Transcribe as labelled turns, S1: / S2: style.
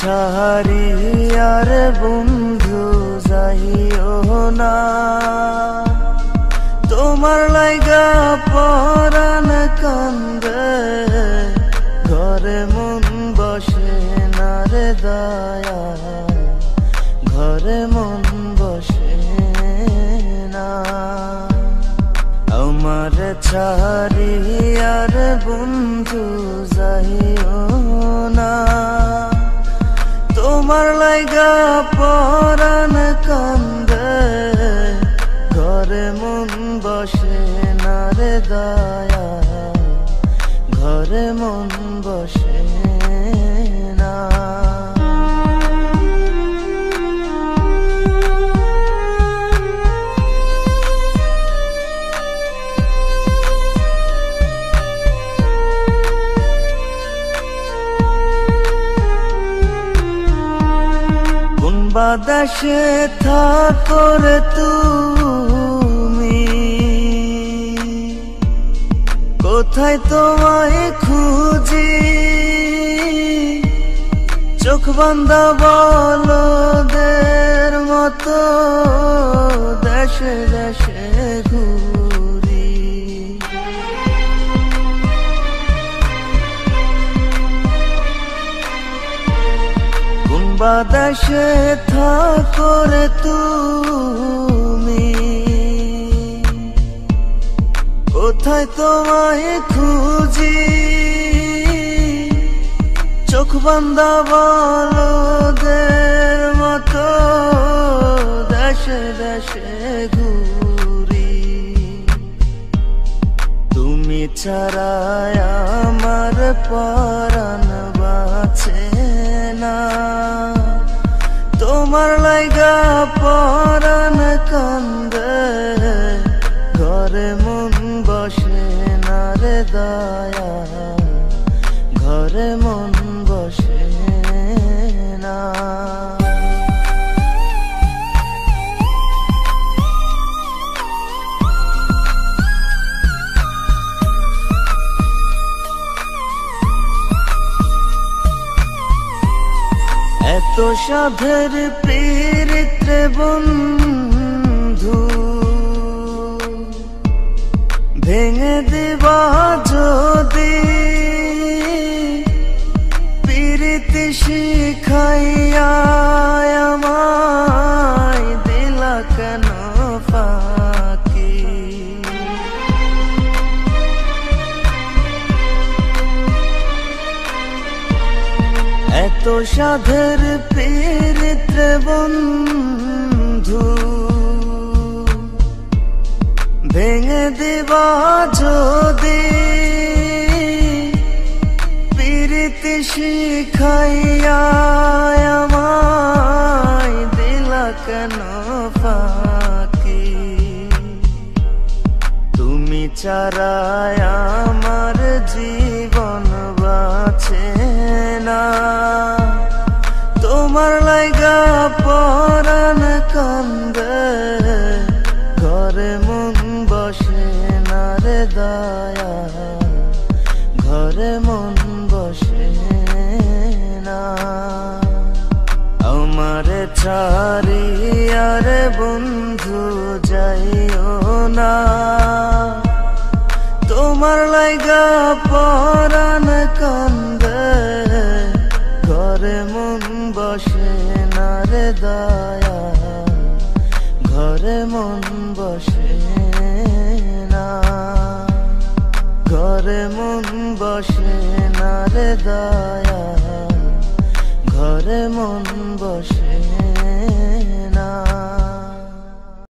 S1: ছাড়িয়ার বন্ধু যাইও না, তোমার লাইগা পরাণ কান্দে, ঘরে মন বসে না রে দয়া, ঘরে মন বসে না। আমার ছাড়িয়ার বন্ধু যাইও না, তোমার লাইগা পরাণ কান্দে, ঘরে মন বসে না রে দয়া, ঘরে মন বসে না। বাদেশে থাকো রে তুমি, কোথায় তোমায় খুঁজি, চোখ বান্ধা বলদের মতো দেশে দেশে ঘুরি। বাদেশে থাকো রে তুমি, কোথায় তোমায় খুঁজি, চোখ বান্ধা বলদের মতো দেশে দেশে ঘুরি। তুমি ছাড়া আমার পরাণ বাঁচে না, তোমার লাইগা পরাণ কান্দে, ঘরে মন বসে না রে দয়া, ঘরে মন বসে না। এত সাধের পীড়িতে বন্ধু, ভেঙে দিবা যদি, পীড়িতি শিখাইয়া আমায় দিলা কেন ফাঁকি। এত সাধের পীড়িতে বন্ধু, ভেঙে দিবা যদি, পীড়িতি শিখাইয়া আমায় দিলা কেন ফাঁকি। তুমি ছাড়া আমার জীবন বাঁচে না, তোমার লাইগা পরাণ কান্দে, ঘরে মন বসে না রে দয়া, ঘরে মন বসে না। আমার ছাড়িয়ার বন্ধু যাইও না, তোমার লাইগা পরাণ কান্দে, ঘরে মন বসে না রে দয়া, ঘরে মন বসে না, ঘরে মন বসে না রে দয়া, ঘরে মন বসে